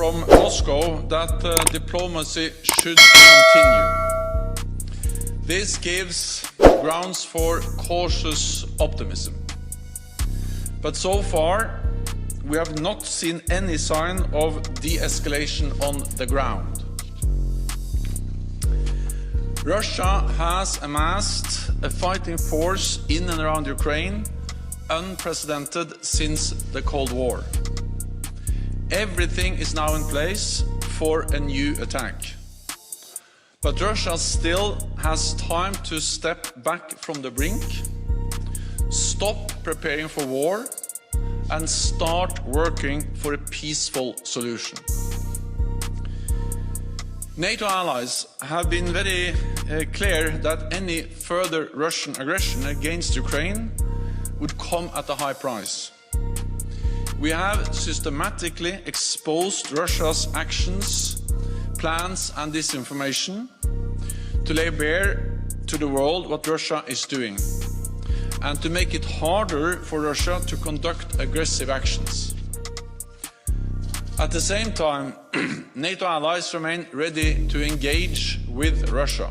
from Moscow that diplomacy should continue. This gives grounds for cautious optimism. But so far, we have not seen any sign of de-escalation on the ground. Russia has amassed a fighting force in and around Ukraine, unprecedented since the Cold War. Everything is now in place for a new attack. But Russia still has time to step back from the brink, stop preparing for war, and start working for a peaceful solution. NATO allies have been very clear that any further Russian aggression against Ukraine would come at a high price. We have systematically exposed Russia's actions, plans and disinformation to lay bare to the world what Russia is doing and to make it harder for Russia to conduct aggressive actions. At the same time, NATO allies remain ready to engage with Russia.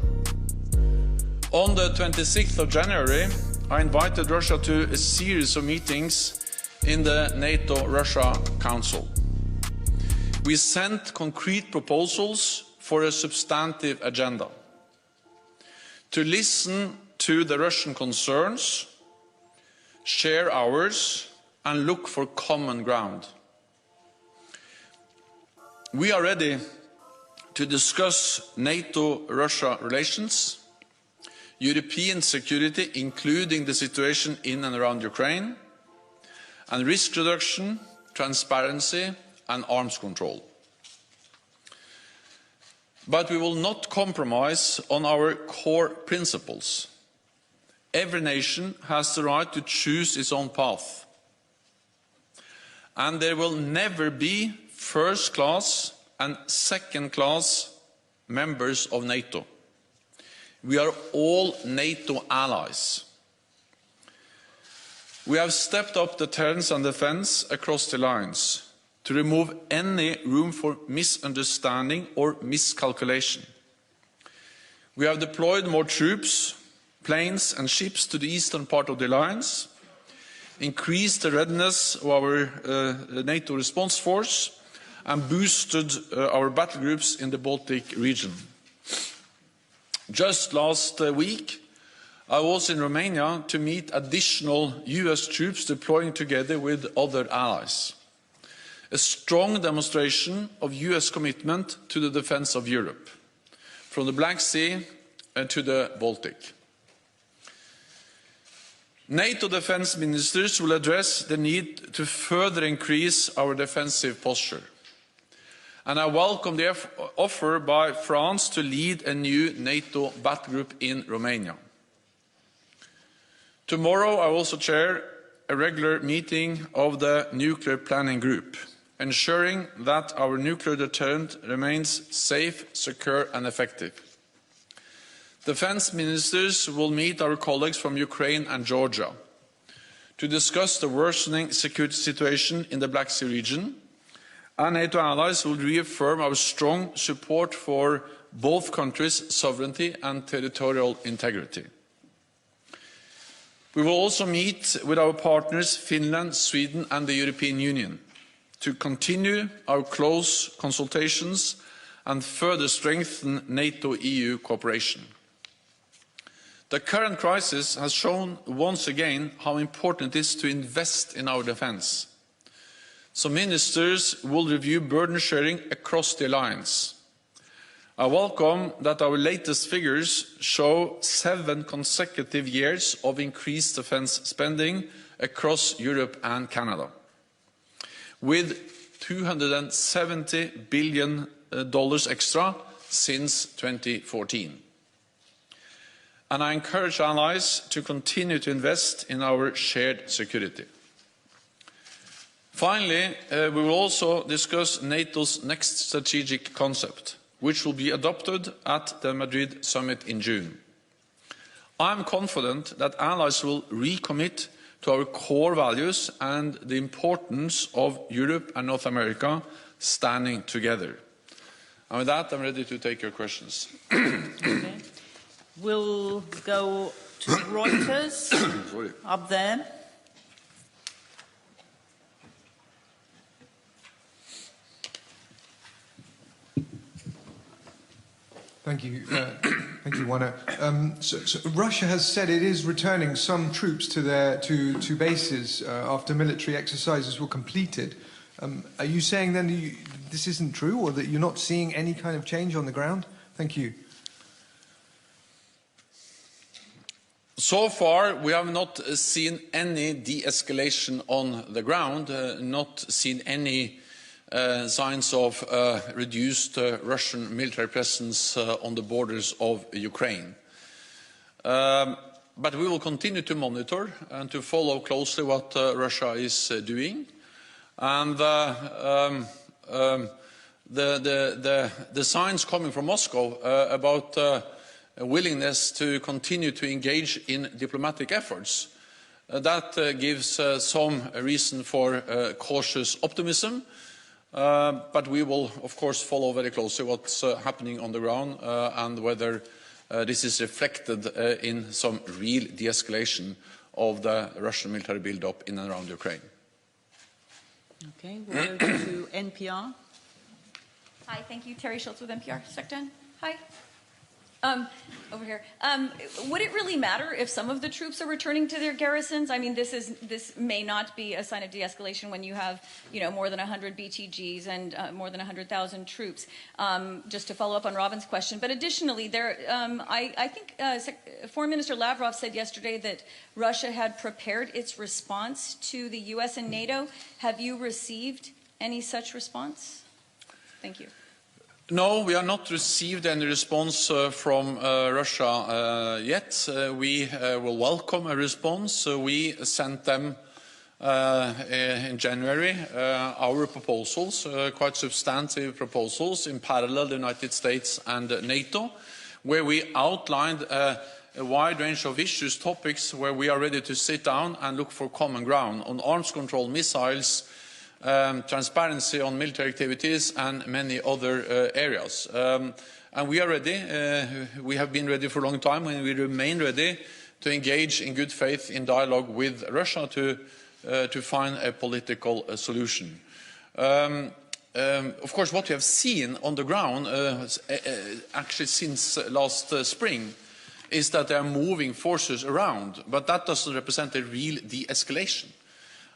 On the 26th of January, I invited Russia to a series of meetings in the NATO-Russia Council. We sent concrete proposals for a substantive agenda, to listen to the Russian concerns, share ours, and look for common ground. We are ready to discuss NATO-Russia relations, European security, including the situation in and around Ukraine, and risk reduction, transparency, and arms control. But we will not compromise on our core principles. Every nation has the right to choose its own path. And there will never be first-class and second-class members of NATO. We are all NATO allies. We have stepped up deterrence and defence across the lines to remove any room for misunderstanding or miscalculation. We have deployed more troops, planes and ships to the eastern part of the alliance, increased the readiness of our NATO response force, and boosted our battle groups in the Baltic region. Just last week, I was in Romania to meet additional US troops deploying together with other allies. A strong demonstration of US commitment to the defence of Europe, from the Black Sea to the Baltic. NATO defence ministers will address the need to further increase our defensive posture. And I welcome the offer by France to lead a new NATO battle group in Romania. Tomorrow I will also chair a regular meeting of the Nuclear Planning Group, ensuring that our nuclear deterrent remains safe, secure and effective. Defence ministers will meet our colleagues from Ukraine and Georgia to discuss the worsening security situation in the Black Sea region, and NATO allies will reaffirm our strong support for both countries' sovereignty and territorial integrity. We will also meet with our partners Finland, Sweden and the European Union to continue our close consultations and further strengthen NATO-EU cooperation. The current crisis has shown once again how important it is to invest in our defence. So ministers will review burden sharing across the alliance. I welcome that our latest figures show 7 consecutive years of increased defence spending across Europe and Canada, with $270 billion extra since 2014. And I encourage allies to continue to invest in our shared security. Finally, we will also discuss NATO's next strategic concept, which will be adopted at the Madrid summit in June. I am confident that allies will recommit to our core values and the importance of Europe and North America standing together. And with that, I'm ready to take your questions. Okay. We'll go to Reuters up there. Thank you. Thank you, Juana. So Russia has said it is returning some troops to bases after military exercises were completed. Are you saying then this isn't true, or that you're not seeing any kind of change on the ground? Thank you. So far, we have not seen any de-escalation on the ground, not seen any signs of reduced Russian military presence on the borders of Ukraine. But we will continue to monitor and to follow closely what Russia is doing. And the signs coming from Moscow about a willingness to continue to engage in diplomatic efforts, that gives some reason for cautious optimism. But we will, of course, follow very closely what's happening on the ground and whether this is reflected in some real de-escalation of the Russian military build-up in and around Ukraine. Okay, we'll go to NPR. Hi, thank you. Terry Schultz with NPR. Secton. Hi. Over here. Would it really matter if some of the troops are returning to their garrisons? I mean, this may not be a sign of de-escalation when you have, more than 100 BTGs and more than 100,000 troops. Just to follow up on Robin's question, but additionally, I think Foreign Minister Lavrov said yesterday that Russia had prepared its response to the U.S. and NATO. Have you received any such response? Thank you. No, we have not received any response from Russia yet. We will welcome a response. We sent them in January our proposals, quite substantive proposals, in parallel the United States and NATO, where we outlined a wide range of issues, topics where we are ready to sit down and look for common ground on arms control, missiles, transparency on military activities and many other areas. And we are ready. We have been ready for a long time, and we remain ready to engage in good faith in dialogue with Russia to find a political solution. Of course, what we have seen on the ground, actually since last spring, is that they are moving forces around, but that doesn't represent a real de-escalation.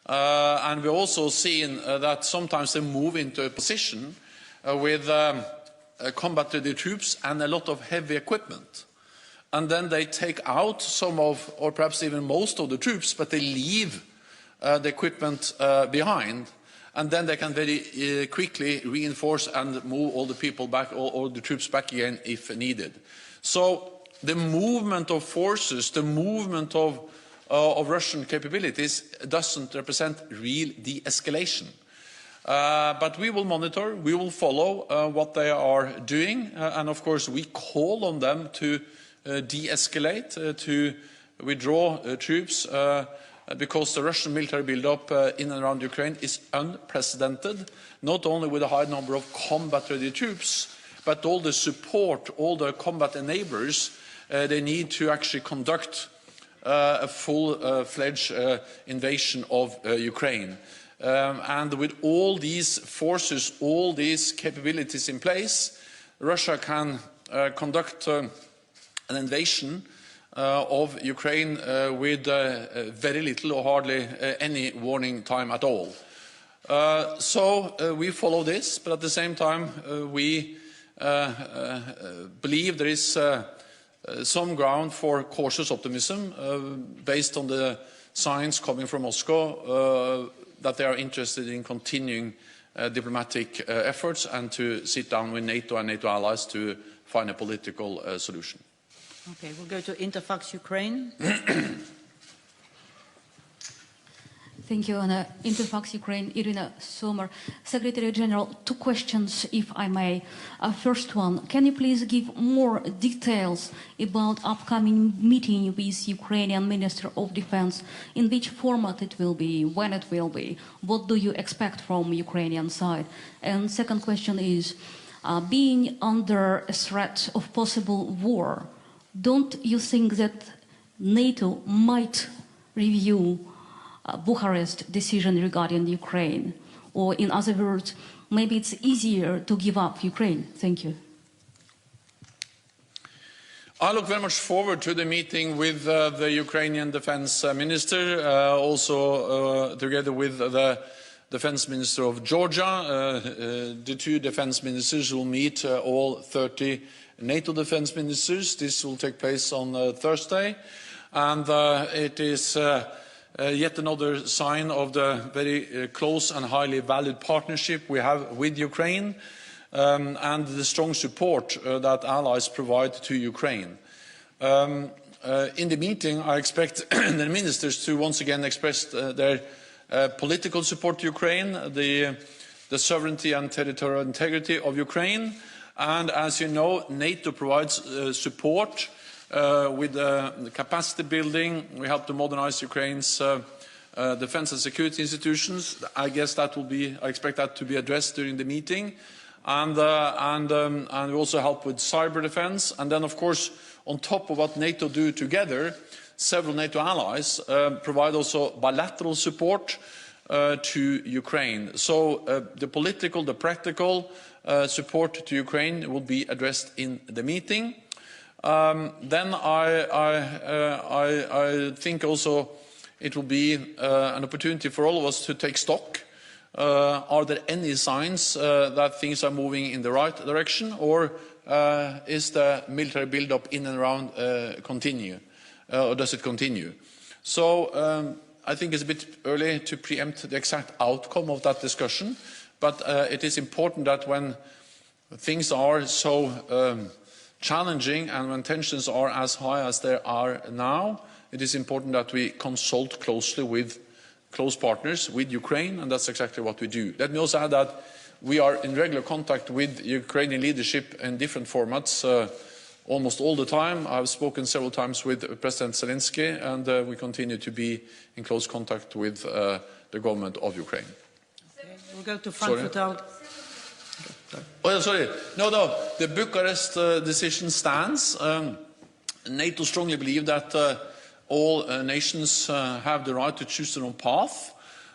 And we've also seen that sometimes they move into a position with combat-ready troops and a lot of heavy equipment. And then they take out some of, or perhaps even most of the troops, but they leave the equipment behind. And then they can very quickly reinforce and move all the people back, all the troops back again if needed. So the movement of forces, the movement of Russian capabilities doesn't represent real de-escalation. But we will monitor, we will follow what they are doing, and of course we call on them to de-escalate, to withdraw troops, because the Russian military build-up in and around Ukraine is unprecedented, not only with a high number of combat-ready troops, but all the support, all the combat enablers they need to actually conduct a full-fledged invasion of Ukraine. And with all these forces, all these capabilities in place, Russia can conduct an invasion of Ukraine with very little or hardly any warning time at all. So we follow this, but at the same time we believe there is some ground for cautious optimism based on the signs coming from Moscow that they are interested in continuing diplomatic efforts and to sit down with NATO and NATO allies to find a political solution. Okay, we'll go to Interfax Ukraine. Thank you, Anna. Interfax Ukraine, Irina Sommer. Secretary General, 2 questions, if I may. First one, can you please give more details about upcoming meeting with Ukrainian Minister of Defense? In which format it will be, when it will be? What do you expect from Ukrainian side? And second question is, being under a threat of possible war, don't you think that NATO might review Bucharest decision regarding Ukraine? Or in other words, maybe it's easier to give up Ukraine? Thank you. I look very much forward to the meeting with the Ukrainian Defense Minister, also together with the Defense Minister of Georgia. The 2 defense ministers will meet all 30 NATO defense ministers. This will take place on Thursday. And it is yet another sign of the very close and highly valued partnership we have with Ukraine and the strong support that allies provide to Ukraine. In the meeting, I expect the ministers to once again express their political support to Ukraine, the sovereignty and territorial integrity of Ukraine, and as you know, NATO provides support with the capacity building. We help to modernize Ukraine's defense and security institutions. I expect that to be addressed during the meeting. And we also help with cyber defense. And then, of course, on top of what NATO do together, several NATO allies provide also bilateral support to Ukraine. So the political, the practical support to Ukraine will be addressed in the meeting. Then I think also it will be an opportunity for all of us to take stock. Are there any signs that things are moving in the right direction, or is the military build-up in and around continue, or does it continue? So I think it's a bit early to preempt the exact outcome of that discussion, but it is important that when things are so challenging and when tensions are as high as they are now, it is important that we consult closely with close partners, with Ukraine, and that's exactly what we do. Let me also add that we are in regular contact with Ukrainian leadership in different formats almost all the time. I've spoken several times with President Zelensky, and we continue to be in close contact with the government of Ukraine. Okay, we'll go to Frankfurt out. Oh, sorry. No, the Bucharest decision stands. NATO strongly believe that all nations have the right to choose their own path,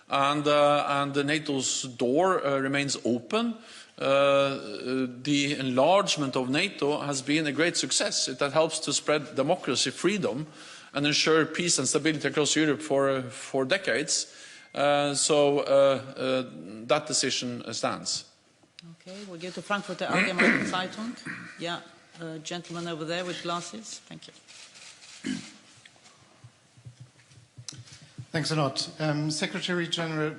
and the NATO's door remains open. The enlargement of NATO has been a great success. It helps to spread democracy, freedom, and ensure peace and stability across Europe for decades. So that decision stands. Okay, we'll go to Frankfurter Allgemeine Zeitung. Yeah, gentleman over there with glasses. Thank you. Thanks a lot. Secretary General,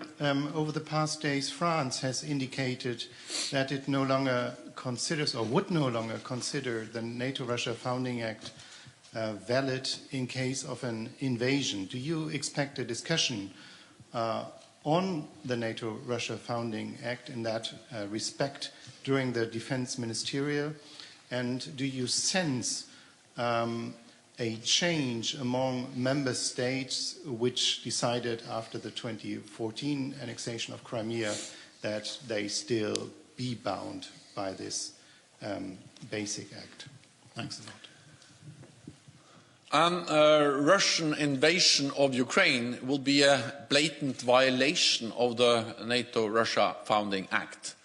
over the past days, France has indicated that it no longer considers or would no longer consider the NATO-Russia Founding Act valid in case of an invasion. Do you expect a discussion on the NATO-Russia Founding Act in that respect during the Defense Ministerial? And do you sense a change among member states which decided after the 2014 annexation of Crimea that they still be bound by this basic act? Thanks a lot. An Russian invasion of Ukraine will be a blatant violation of the NATO-Russia Founding Act.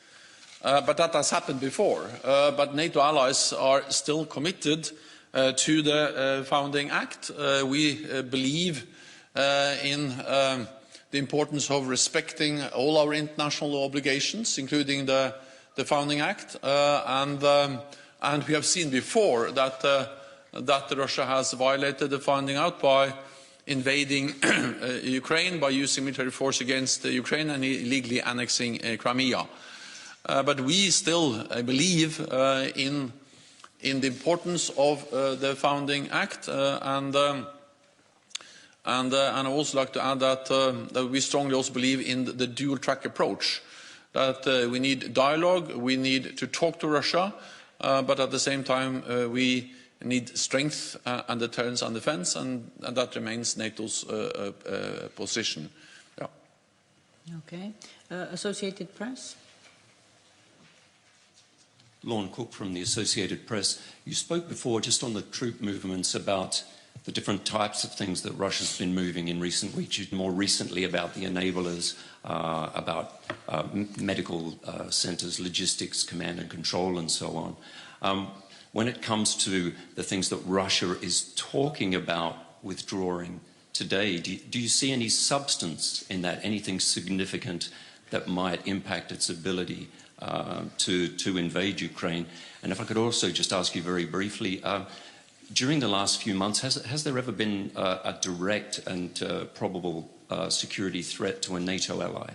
But that has happened before. But NATO allies are still committed to the Founding Act. We believe in the importance of respecting all our international obligations, including the Founding Act. And we have seen before that Russia has violated the Founding Act by invading Ukraine, by using military force against Ukraine and illegally annexing Crimea. But we still believe in the importance of the Founding Act, and And I also like to add that, that we strongly also believe in the dual-track approach, that we need dialogue, we need to talk to Russia, but at the same time we need strength and deterrence and defense, and that remains NATO's position. Yeah. Okay. Associated Press? Lorne Cook from the Associated Press. You spoke before just on the troop movements about the different types of things that Russia's been moving in recent weeks, more recently about the enablers, about medical centres, logistics, command and control and so on. When it comes to the things that Russia is talking about withdrawing today, do you see any substance in that, anything significant that might impact its ability to invade Ukraine? And if I could also just ask you very briefly, during the last few months, has there ever been a direct and probable security threat to a NATO ally?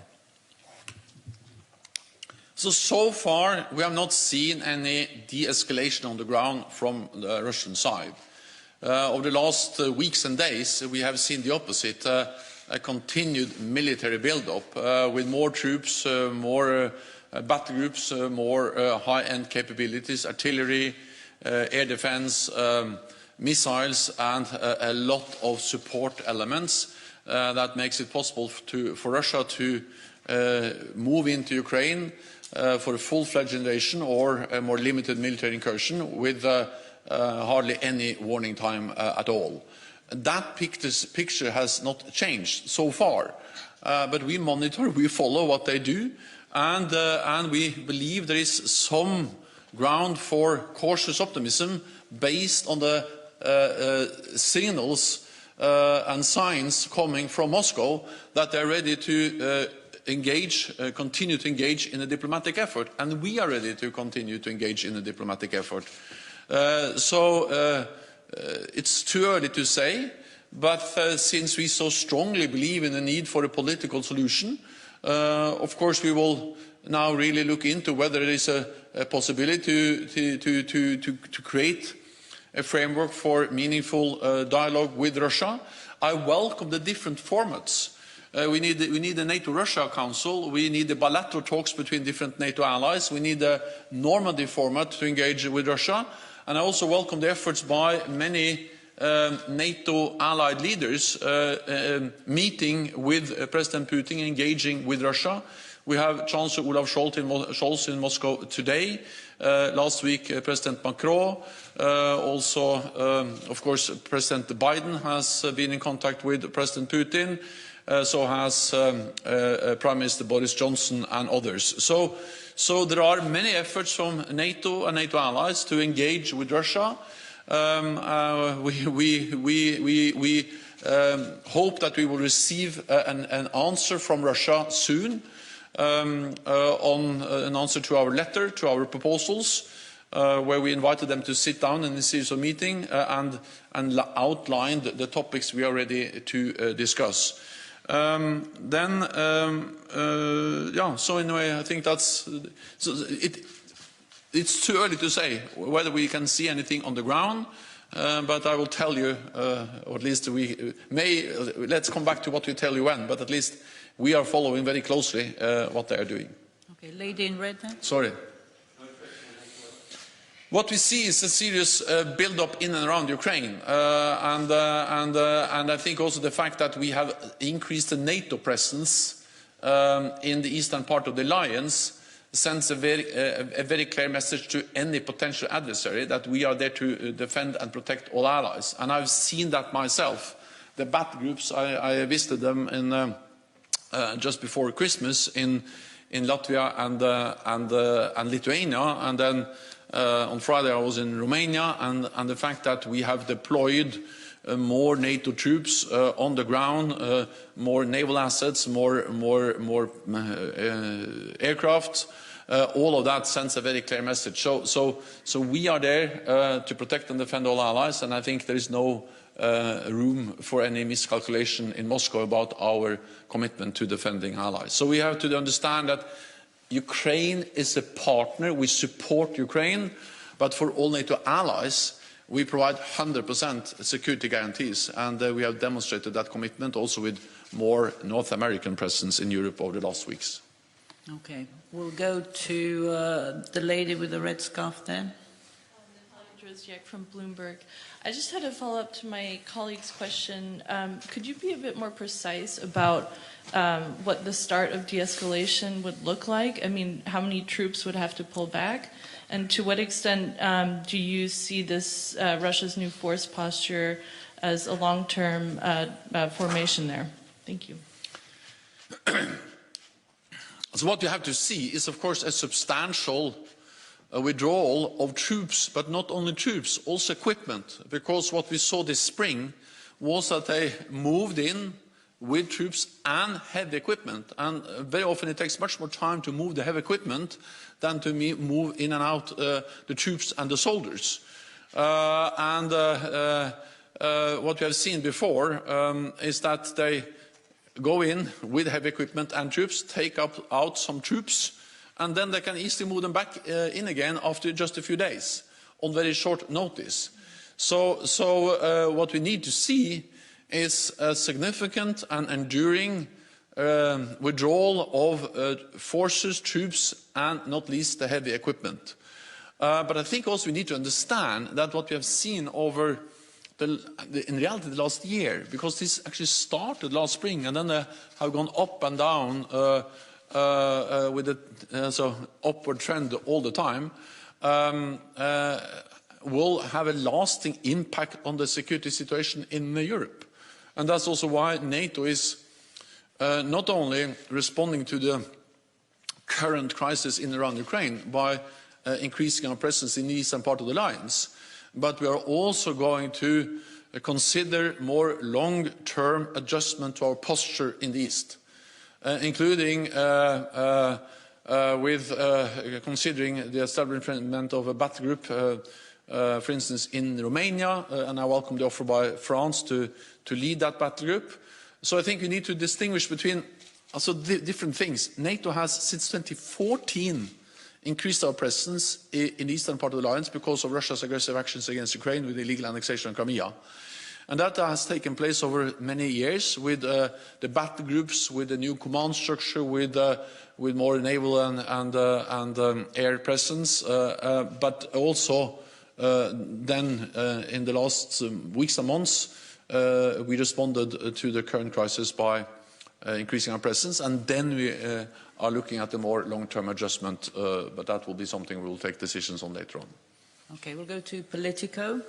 So far, we have not seen any de-escalation on the ground from the Russian side. Over the last weeks and days, we have seen the opposite, a continued military build-up with more troops, more battle groups, more high-end capabilities, artillery, air defense, missiles, and a lot of support elements that makes it possible for Russia to move into Ukraine for a full-fledged invasion or a more limited military incursion with hardly any warning time at all. That picture has not changed so far, but we monitor, we follow what they do, and we believe there is some ground for cautious optimism based on the signals and signs coming from Moscow that they're ready to continue to engage in a diplomatic effort, and we are ready to continue to engage in a diplomatic effort. It's too early to say, but since we so strongly believe in the need for a political solution, of course we will now really look into whether there is a possibility to create a framework for meaningful dialogue with Russia. I welcome the different formats. We need a NATO-Russia Council, we need the bilateral talks between different NATO allies, we need a Normandy format to engage with Russia, and I also welcome the efforts by many NATO allied leaders meeting with President Putin, engaging with Russia. We have Chancellor Olaf Scholz in Moscow today. Last week, President Macron. Also, of course, President Biden has been in contact with President Putin. So has Prime Minister Boris Johnson and others. So there are many efforts from NATO and NATO allies to engage with Russia. We hope that we will receive an answer from Russia soon on an answer to our letter, to our proposals, where we invited them to sit down in a series of meetings and outline the topics we are ready to discuss. So in a way, I think it's too early to say whether we can see anything on the ground, but I will tell you, or at least let's come back to what we tell you when, but at least we are following very closely what they are doing. Okay, lady in red then. Sorry. What we see is a serious build-up in and around Ukraine, and I think also the fact that we have increased the NATO presence in the eastern part of the alliance sends a very clear message to any potential adversary that we are there to defend and protect all allies. And I've seen that myself. The battle groups, I visited them in just before Christmas in Latvia and Lithuania, and then on Friday I was in Romania, and the fact that we have deployed more NATO troops on the ground, more naval assets, more aircraft, all of that sends a very clear message. So we are there to protect and defend all allies, and I think there is no room for any miscalculation in Moscow about our commitment to defending allies. So we have to understand that Ukraine is a partner, we support Ukraine, but for all NATO allies, we provide 100% security guarantees, and we have demonstrated that commitment also with more North American presence in Europe over the last weeks. Okay, we'll go to the lady with the red scarf there. From Bloomberg. I just had a follow-up to my colleague's question. Could you be a bit more precise about what the start of de-escalation would look like? I mean, how many troops would have to pull back? And to what extent do you see this Russia's new force posture as a long-term formation there? Thank you. So what you have to see is, of course, a substantial withdrawal of troops, but not only troops, also equipment, because what we saw this spring was that they moved in with troops and heavy equipment, and very often it takes much more time to move the heavy equipment than to move in and out the troops and the soldiers. What we have seen before is that they go in with heavy equipment and troops, take out some troops, and then they can easily move them back in again after just a few days on very short notice. So what we need to see is a significant and enduring withdrawal of forces, troops, and not least the heavy equipment. But I think also we need to understand that what we have seen over in reality the last year, because this actually started last spring and then they have gone up and down with a so upward trend all the time, will have a lasting impact on the security situation in Europe. And that's also why NATO is not only responding to the current crisis in and around Ukraine by increasing our presence in the eastern part of the alliance, but we are also going to consider more long-term adjustment to our posture in the east. Including considering the establishment of a battle group, for instance, in Romania, and I welcome the offer by France to lead that battle group. So I think we need to distinguish between also different things. NATO has, since 2014, increased our presence in the eastern part of the alliance because of Russia's aggressive actions against Ukraine with the illegal annexation of Crimea. And that has taken place over many years with the battle groups, with the new command structure, with more naval and air presence, but also then in the last weeks and months we responded to the current crisis by increasing our presence, and then we are looking at a more long-term adjustment, but that will be something we will take decisions on later on. Okay, we'll go to Politico.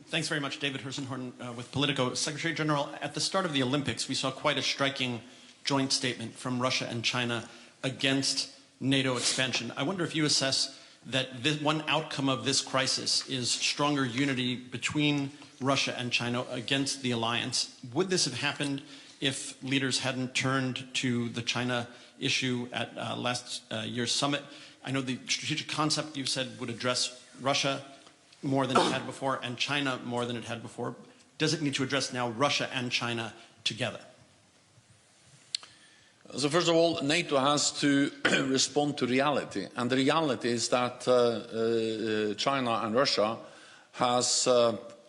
Thanks very much, David Hersenhorn with Politico. Secretary General, at the start of the Olympics, we saw quite a striking joint statement from Russia and China against NATO expansion. I wonder if you assess that one outcome of this crisis is stronger unity between Russia and China against the alliance. Would this have happened if leaders hadn't turned to the China issue at last year's summit? I know the strategic concept you said would address Russia more than it had before, and China more than it had before. Does it need to address now Russia and China together? So first of all, NATO has to respond to reality, and the reality is that China and Russia has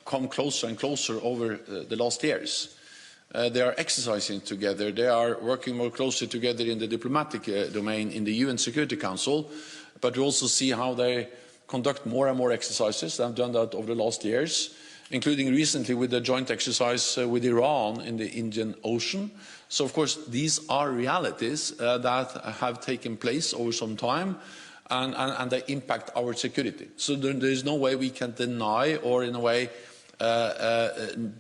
come closer and closer over the last years. They are exercising together, they are working more closely together in the diplomatic domain in the UN Security Council, but we also see how they conduct more and more exercises. They have done that over the last years, including recently with the joint exercise with Iran in the Indian Ocean. So, of course, these are realities that have taken place over some time, and they impact our security. So there is no way we can deny or, in a way,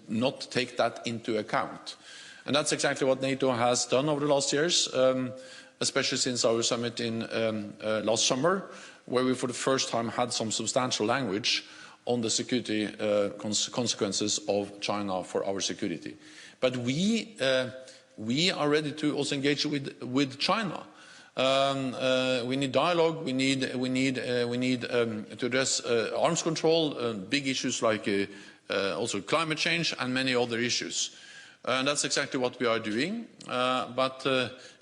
not take that into account. And that's exactly what NATO has done over the last years, especially since our summit in last summer, where we for the first time had some substantial language on the security consequences of China for our security. But we are ready to also engage with China. We need dialogue. We need to address arms control, big issues like also climate change and many other issues. And that's exactly what we are doing. But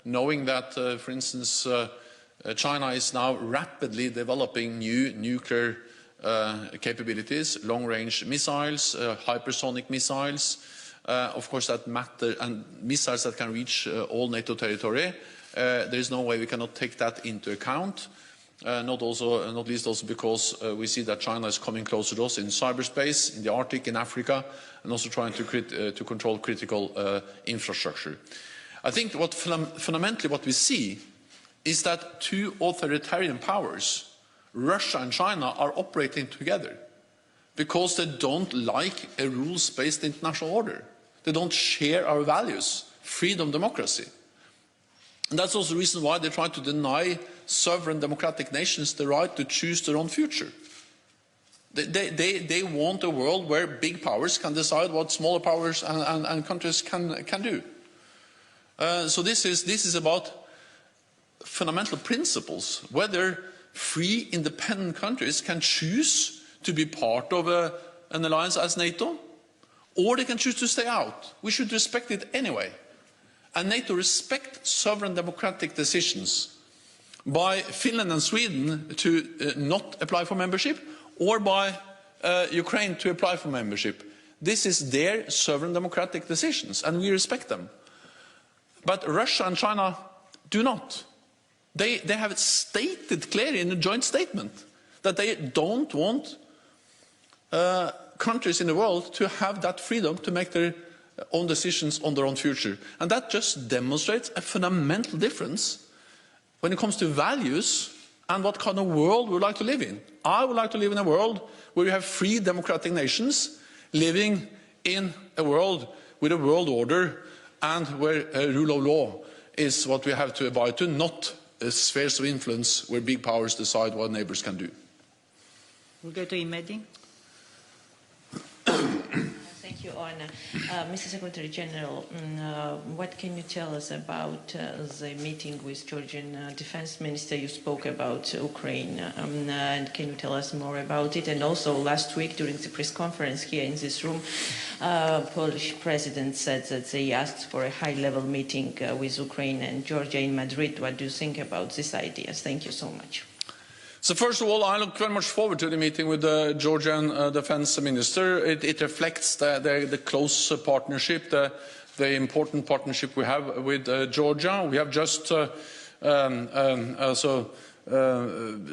knowing that, for instance, China is now rapidly developing new nuclear capabilities, long-range missiles, hypersonic missiles, of course that matter, and missiles that can reach all NATO territory. There is no way we cannot take that into account. Not least also because we see that China is coming closer to us in cyberspace, in the Arctic, in Africa, and also trying to control critical infrastructure. I think fundamentally what we see is that two authoritarian powers, Russia and China, are operating together because they don't like a rules-based international order. They don't share our values, freedom, democracy. And that's also the reason why they try to deny sovereign democratic nations the right to choose their own future. They want a world where big powers can decide what smaller powers and countries can do. So this is about fundamental principles, whether free independent countries can choose to be part of an alliance as NATO, or they can choose to stay out. We should respect it anyway. And NATO respects sovereign democratic decisions by Finland and Sweden to not apply for membership, or by Ukraine to apply for membership. This is their sovereign democratic decisions, and we respect them. But Russia and China do not. They have stated clearly in a joint statement that they don't want countries in the world to have that freedom to make their own decisions on their own future. And that just demonstrates a fundamental difference when it comes to values and what kind of world we would like to live in. I would like to live in a world where we have free democratic nations living in a world with a world order and where rule of law is what we have to abide to, not spheres of influence where big powers decide what neighbors can do. We'll go to Imedi. Thank you, Anna. Mr. Secretary General, what can you tell us about the meeting with Georgian Defense Minister? You spoke about Ukraine, and can you tell us more about it? And also, last week during the press conference here in this room, Polish President said that they asked for a high-level meeting with Ukraine and Georgia in Madrid. What do you think about these ideas? Thank you so much. So first of all, I look very much forward to the meeting with the Georgian Defense Minister. It reflects the close partnership, the important partnership we have with Georgia. We have just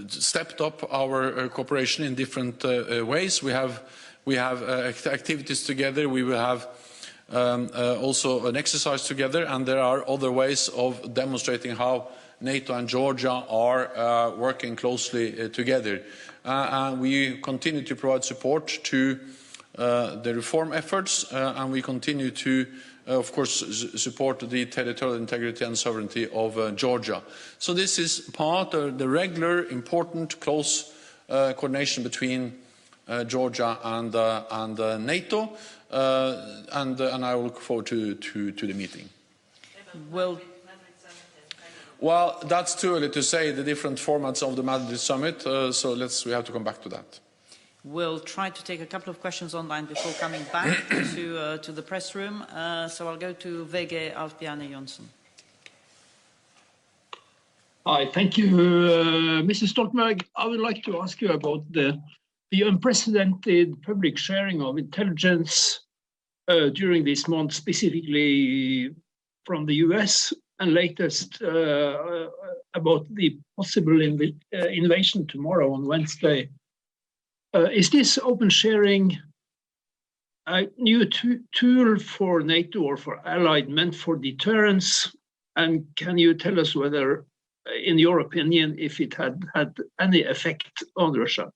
stepped up our cooperation in different ways. We have activities together. We will have also an exercise together, and there are other ways of demonstrating how NATO and Georgia are working closely together. And we continue to provide support to the reform efforts, and we continue to, of course, support the territorial integrity and sovereignty of Georgia. So this is part of the regular, important, close coordination between Georgia and NATO, and I will look forward to the meeting. Well, that's too early to say, the different formats of the Madrid summit, so we have to come back to that. We'll try to take a couple of questions online before coming back to the press room. So I'll go to VG Alf-Bjarne Jonsson. Hi, thank you. Mr. Stoltenberg, I would like to ask you about the unprecedented public sharing of intelligence during this month, specifically from the US, and latest about the possible invasion tomorrow on Wednesday. Is this open sharing a new tool for NATO or for allied meant for deterrence? And can you tell us whether, in your opinion, if it had any effect on Russia?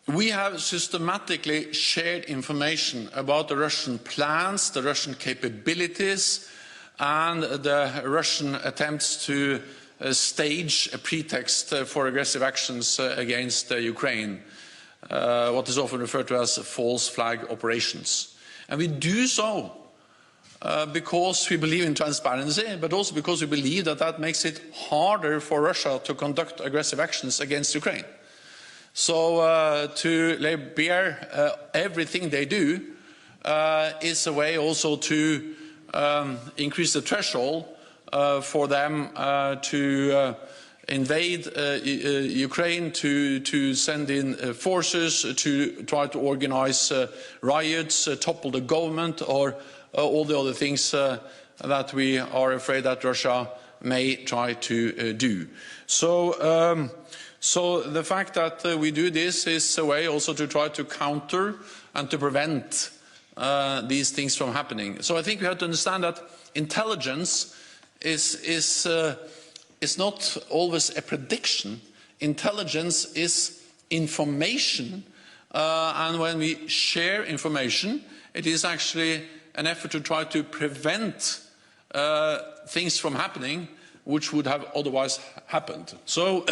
We have systematically shared information about the Russian plans, the Russian capabilities, and the Russian attempts to stage a pretext for aggressive actions against Ukraine, what is often referred to as false flag operations. And we do so because we believe in transparency, but also because we believe that makes it harder for Russia to conduct aggressive actions against Ukraine. So to lay bare everything they do is a way also to increase the threshold for them to invade Ukraine, to send in forces, to try to organize riots, topple the government, or all the other things that we are afraid that Russia may try to do. So the fact that we do this is a way also to try to counter and to prevent these things from happening. So I think we have to understand that intelligence is not always a prediction. Intelligence is information, and when we share information, it is actually an effort to try to prevent things from happening which would have otherwise happened. So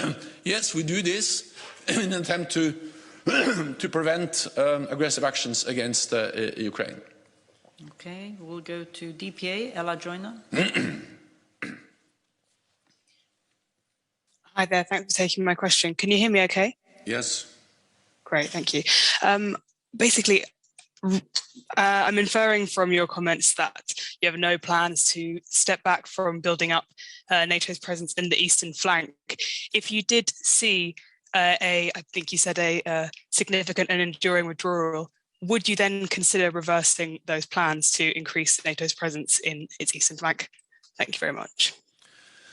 yes, we do this in an attempt to prevent aggressive actions against Ukraine. Okay, we'll go to DPA, Ella Joyner. Hi there, thanks for taking my question. Can you hear me okay? Yes. Great, thank you. Basically, I'm inferring from your comments that you have no plans to step back from building up NATO's presence in the eastern flank. If you did see I think you said a significant and enduring withdrawal, would you then consider reversing those plans to increase NATO's presence in its eastern flank? Thank you very much.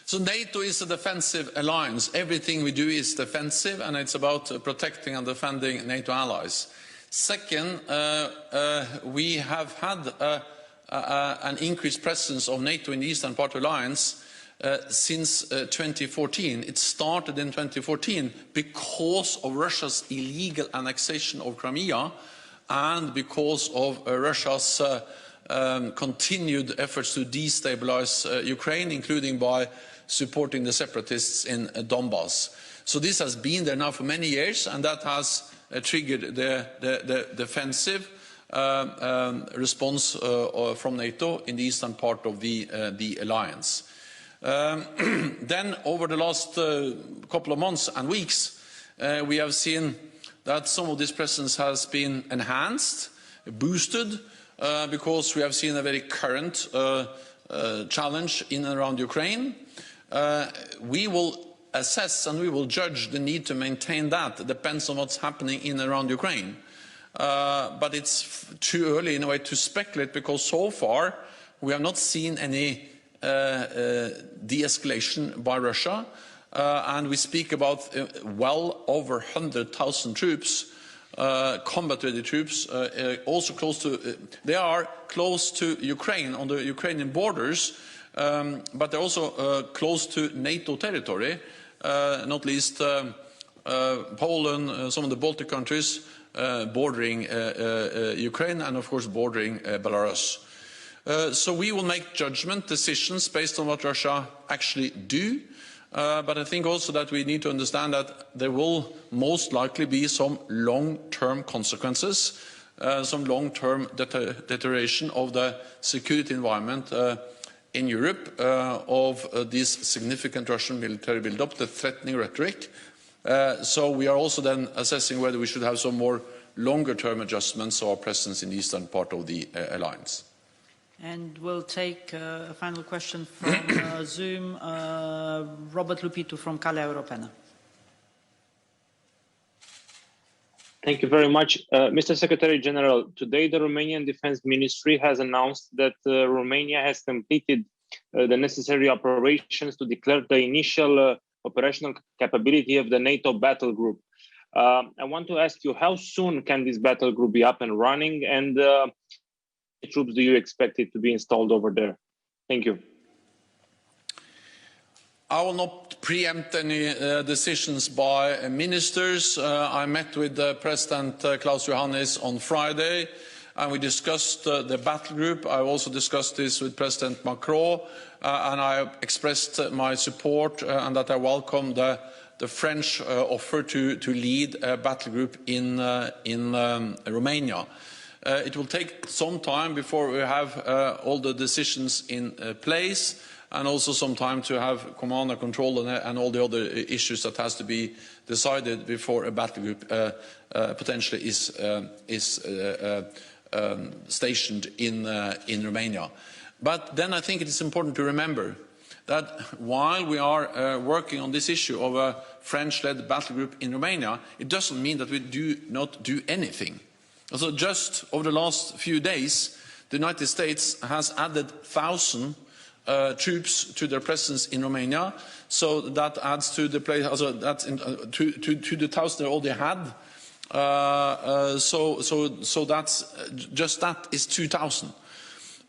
So NATO is a defensive alliance. Everything we do is defensive, and it's about protecting and defending NATO allies. Second, we have had an increased presence of NATO in the eastern part of the alliance since 2014. It started in 2014 because of Russia's illegal annexation of Crimea and because of Russia's continued efforts to destabilize Ukraine, including by supporting the separatists in Donbass. So this has been there now for many years, and that has triggered the defensive response from NATO in the eastern part of the alliance. Then, over the last couple of months and weeks, we have seen that some of this presence has been enhanced, boosted, because we have seen a very current challenge in and around Ukraine. We will assess and we will judge the need to maintain that. It depends on what's happening in and around Ukraine. But it's too early in a way to speculate, because so far we have not seen any de-escalation by Russia, and we speak about well over 100,000 troops, combat-ready troops, also close to. They are close to Ukraine, on the Ukrainian borders, but they're also close to NATO territory, not least Poland, some of the Baltic countries bordering Ukraine, and of course bordering Belarus. So we will make judgment decisions based on what Russia actually do, but I think also that we need to understand that there will most likely be some long-term consequences, some long-term deterioration of the security environment in Europe of this significant Russian military build-up, the threatening rhetoric. So we are also then assessing whether we should have some more longer-term adjustments of our presence in the eastern part of the alliance. And we'll take a final question from Zoom, Robert Lupito from Calea Europeană. Thank you very much. Mr. Secretary General, today the Romanian Defense Ministry has announced that Romania has completed the necessary operations to declare the initial operational capability of the NATO battle group. I want to ask you, how soon can this battle group be up and running, and troops do you expect it to be installed over there? Thank you. I will not preempt any decisions by ministers. I met with President Klaus Johannes on Friday, and we discussed the battle group. I also discussed this with President Macron, and I expressed my support and that I welcome the French offer to lead a battle group in Romania. It will take some time before we have all the decisions in place, and also some time to have command and control and all the other issues that has to be decided before a battle group potentially is stationed in Romania. But then I think it is important to remember that while we are working on this issue of a French-led battle group in Romania, it doesn't mean that we do not do anything. So just over the last few days, the United States has added 1,000 troops to their presence in Romania. So that adds to the place, also that's to the 1,000 they already had. So that's just that is 2,000.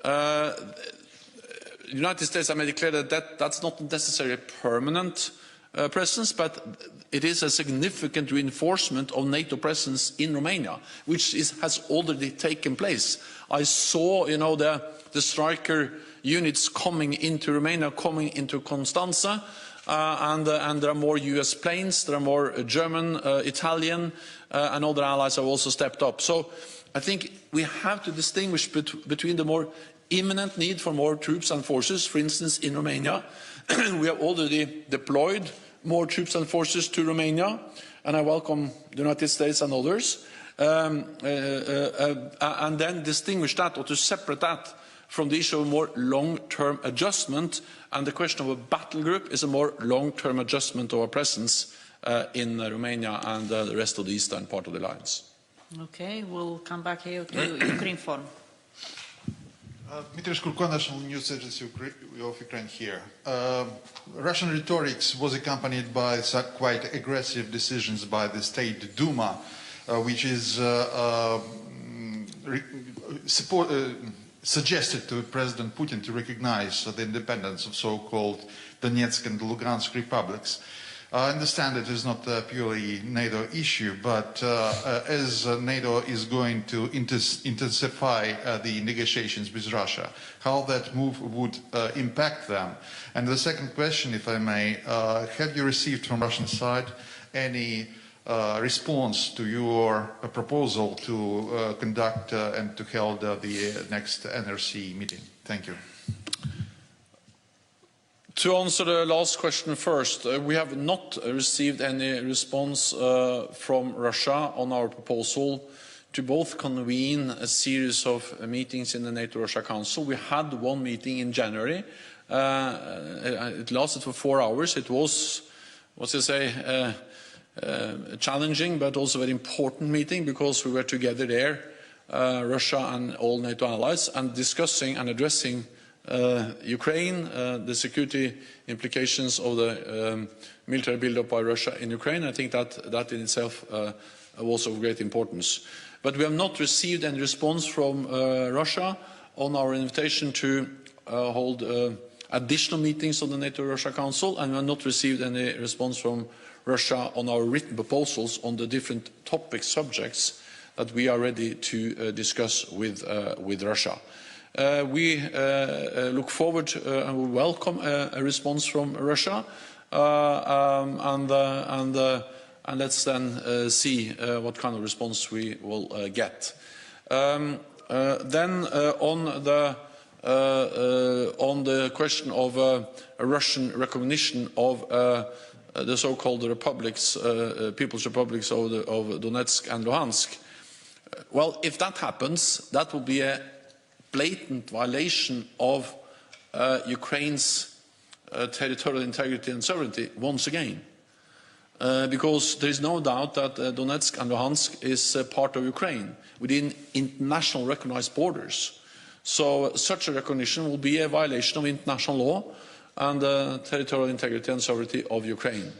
The United States have made it clear that that's not necessarily a permanent presence, but it is a significant reinforcement of NATO presence in Romania, which has already taken place. I saw, the striker units coming into Romania, coming into Constanza, and there are more US planes, there are more German, Italian, and other allies have also stepped up. So I think we have to distinguish between the more imminent need for more troops and forces. For instance, in Romania, we have already deployed more troops and forces to Romania, and I welcome the United States and others, and then distinguish that, or to separate that from the issue of more long-term adjustment, and the question of a battle group is a more long-term adjustment of our presence in Romania and the rest of the eastern part of the alliance. Okay, we'll come back here to Ukraine Forum. Dmitry Shkurko, National News Agency of Ukraine here. Russian rhetoric was accompanied by some quite aggressive decisions by the State Duma, which is suggested to President Putin to recognize the independence of so-called Donetsk and Lugansk republics. I understand it is not a purely NATO issue, but as NATO is going to intensify the negotiations with Russia, how that move would impact them. And the second question, if I may, have you received from Russian side any response to your proposal to conduct and to hold the next NRC meeting? Thank you. To answer the last question first, we have not received any response from Russia on our proposal to both convene a series of meetings in the NATO-Russia Council. We had one meeting in January. It lasted for 4 hours. It was, challenging, but also very important meeting, because we were together there, Russia and all NATO allies, and discussing and addressing Ukraine, the security implications of the military build-up by Russia in Ukraine. I think that in itself was of great importance. But we have not received any response from Russia on our invitation to hold additional meetings of the NATO-Russia Council, and we have not received any response from Russia on our written proposals on the different topic subjects that we are ready to discuss with Russia. We look forward and we welcome a response from Russia, and let's then see what kind of response we will get. Then on the question of a Russian recognition of the so-called republics, People's Republics of Donetsk and Luhansk, well, if that happens, that will be a blatant violation of Ukraine's territorial integrity and sovereignty once again, because there is no doubt that Donetsk and Luhansk is part of Ukraine within international recognized borders. So such a recognition will be a violation of international law and territorial integrity and sovereignty of Ukraine.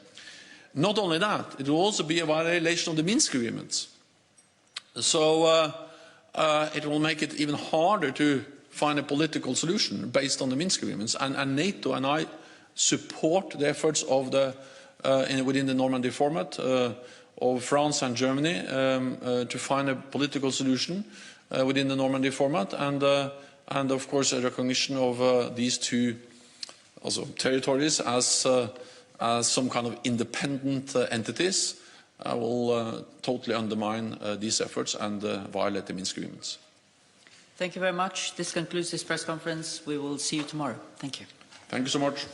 Not only that, it will also be a violation of the Minsk agreements. So it will make it even harder to find a political solution based on the Minsk agreements. And NATO and I support the efforts of within the Normandy format of France and Germany to find a political solution within the Normandy format, and of course a recognition of these two also territories as some kind of independent entities will totally undermine these efforts and violate the Minsk agreements. Thank you very much. This concludes this press conference. We will see you tomorrow. Thank you. Thank you so much.